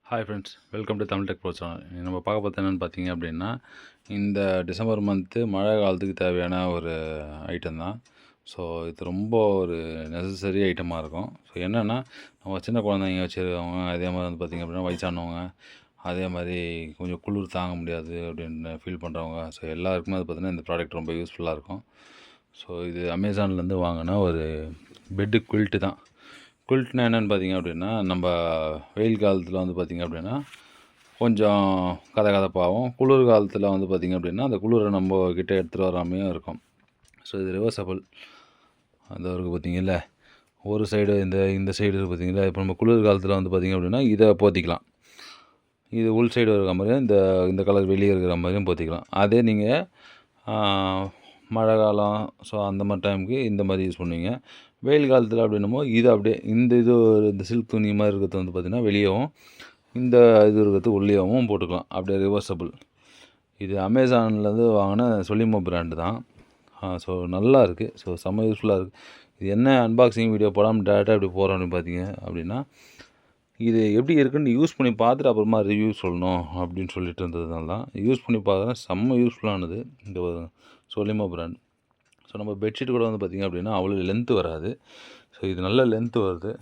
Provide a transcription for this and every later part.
Hi friends, welcome to Tamil tech bro channel. நம்ம பார்க்க பார்த்தது என்னென்னு பார்த்தீங்க அப்படின்னா, இந்த டிசம்பர் மந்த்து மழை காலத்துக்கு தேவையான ஒரு ஐட்டம் தான். ஸோ இது ரொம்ப ஒரு நெசசரி ஐட்டமாக இருக்கும். ஸோ என்னென்னா, நம்ம சின்ன குழந்தைங்க வச்சுருக்கவங்க, அதே மாதிரி வந்து பார்த்திங்க அப்படின்னா வயசானவங்க, அதே மாதிரி கொஞ்சம் குளிர் தாங்க முடியாது அப்படின்னு ஃபீல் பண்ணுறவங்க, ஸோ எல்லாருக்குமே அது பார்த்திங்கன்னா இந்த ப்ராடக்ட் ரொம்ப யூஸ்ஃபுல்லாக இருக்கும். ஸோ இது அமேசான்லேருந்து வாங்கின ஒரு பெட்டு குவில்ட்டு தான். குவில்ட்னா என்னென்னு பார்த்திங்க அப்படின்னா, நம்ம வெயில் காலத்தில் வந்து பார்த்திங்க அப்படின்னா கொஞ்சம் கதகதப்பாகவும், குளிர் காலத்தில் வந்து பார்த்திங்க அப்படின்னா அந்த குளிரை நம்ம கிட்ட எடுத்துகிட்டு வராமையும் இருக்கும். ஸோ இது ரிவர்சபிள். அந்த இருக்குது பார்த்திங்கல்ல, ஒரு சைடு இந்த சைடு இருக்குது பார்த்திங்களா. இப்போ நம்ம குளிர் காலத்தில் வந்து பார்த்திங்க அப்படின்னா இதை போத்திக்கலாம். இது உள் சைடு இருக்கிற மாதிரியும் இந்த கலர் வெளியே இருக்கிற மாதிரியும் போத்திக்கலாம். அதே நீங்கள் மழை காலம் ஸோ அந்த மாதிரி டைமுக்கு இந்த மாதிரி யூஸ் பண்ணுவீங்க. வெயில் காலத்தில் அப்படின்னமோ இது அப்படியே இந்த சில்க் துணி மாதிரி இருக்கிறது வந்து பார்த்திங்கன்னா வெளியவும், இந்த இது இருக்கிறது உள்ளேயும் போட்டுக்கலாம். அப்படியே ரிவர்சபிள். இது அமேசான்லேருந்து வாங்கின சொலிமோ பிராண்டு தான். ஸோ நல்லா இருக்குது. ஸோ செம்ம யூஸ்ஃபுல்லாக இருக்குது. இது என்ன அன்பாக்சிங் வீடியோ போடாமல் டேரெக்டாக இப்படி போகிறோம் அப்படின்னு பார்த்தீங்க அப்படின்னா, இது எப்படி இருக்குன்னு யூஸ் பண்ணி பார்த்துட்டு அப்புறமா ரிவ்யூ சொல்லணும் அப்படின்னு சொல்லிட்டு இருந்ததுனால தான் யூஸ் பண்ணி பார்க்குறேன். செம்ம யூஸ்ஃபுல்லானது இந்த சொலிமோ பிராண்ட். ஸோ நம்ம பெட்ஷீட் கூட வந்து பார்த்திங்க அப்படின்னா அவ்வளோ லென்த்து வராது. ஸோ இது நல்ல லென்த்து வருது.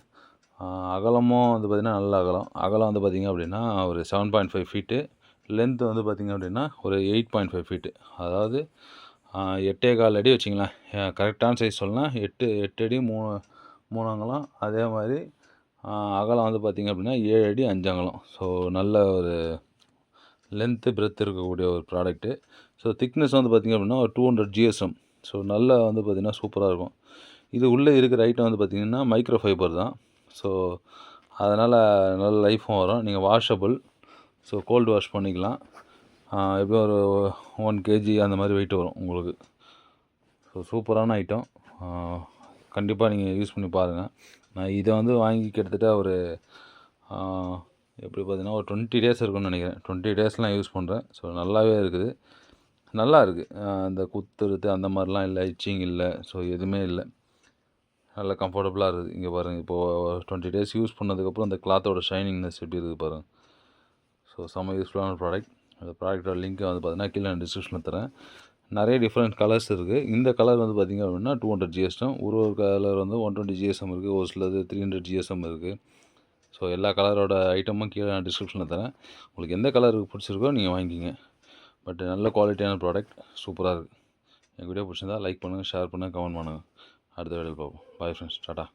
அகலமும் வந்து பார்த்திங்கன்னா நல்ல அகலம் வந்து பார்த்திங்க அப்படின்னா ஒரு 7.5 ஃபீட்டு, லென்த்து வந்து பார்த்திங்க அப்படின்னா ஒரு 8.5 ஃபீட்டு. அதாவது 8.25 அடி வச்சிங்களேன். கரெக்டான சைஸ் சொல்லலாம் 8 அடி 3 அங்கலம். அதே மாதிரி அகலம் வந்து பார்த்திங்க அப்படின்னா 7 அடி 5 அங்கலம். ஸோ நல்ல ஒரு லென்த்து பிரெத் இருக்கக்கூடிய ஒரு ப்ராடக்ட்டு. ஸோ திக்னஸ் வந்து பார்த்திங்க அப்படின்னா ஒரு 200 GSM. ஸோ நல்லா வந்து பார்த்திங்கன்னா சூப்பராக இருக்கும். இது உள்ளே இருக்கிற ஐட்டம் வந்து பார்த்திங்கன்னா மைக்ரோ ஃபைபர் தான். ஸோ அதனால் நல்ல லைஃப்பும் வரும். நீங்கள் வாஷபிள். ஸோ கோல்டு வாஷ் பண்ணிக்கலாம். எப்படியும் ஒரு 1 kg அந்த மாதிரி வெயிட் வரும் உங்களுக்கு. ஸோ சூப்பரான ஐட்டம். கண்டிப்பாக நீங்கள் யூஸ் பண்ணி பாருங்கள். நான் இதை வந்து வாங்கி கிட்டத்தட்ட ஒரு எப்படி பார்த்திங்கன்னா ஒரு 20 டேஸ் இருக்குன்னு நினைக்கிறேன். 20 டேஸ்லாம் யூஸ் பண்ணுறேன். ஸோ நல்லாவே இருக்குது. நல்லா இருக்குது. அந்த குத்துறது அந்த மாதிரிலாம் இல்லை, இச்சிங் இல்லை, ஸோ எதுவுமே இல்லை. நல்லா கம்ஃபர்டபுளாக இருக்குது. இங்கே பாருங்கள், இப்போது 20 டேஸ் யூஸ் பண்ணதுக்கப்புறம் அந்த கிளாத்தோட ஷைனிங்னஸ் எப்படி இருக்குது பாருங்கள். ஸோ செம்ம யூஸ்ஃபுல்லான ப்ராடக்ட். அந்த ப்ராடக்டோட லிங்க்கை வந்து பார்த்திங்கன்னா கீழே நான் டிஸ்கிரிப்ஷனில் தரேன். நிறைய டிஃப்ரெண்ட் கலர்ஸ் இருக்குது. இந்த கலர் வந்து பார்த்திங்க அப்படின்னா 200 GSM. ஒரு கலர் வந்து 120 GSM இருக்குது. ஒரு சிலது 300 GSM இருக்குது. ஸோ எல்லா கலரோட ஐட்டமும் கீழே நான் டிஸ்கிரிப்ஷனில் தரேன். உங்களுக்கு எந்த கலருக்கு பிடிச்சிருக்கோ நீங்கள் வாங்கிக்கிங்க. பட் நல்ல குவாலிட்டியான ப்ராடக்ட், சூப்பராக இருக்குது. எங்கள் வீடியோ பிடிச்சிருந்தா லைக் பண்ணுங்கள், ஷேர் பண்ணுங்கள், கமெண்ட் பண்ணுங்கள். அடுத்த வீடியோவில் பார்ப்போம். Bye friends, Tata.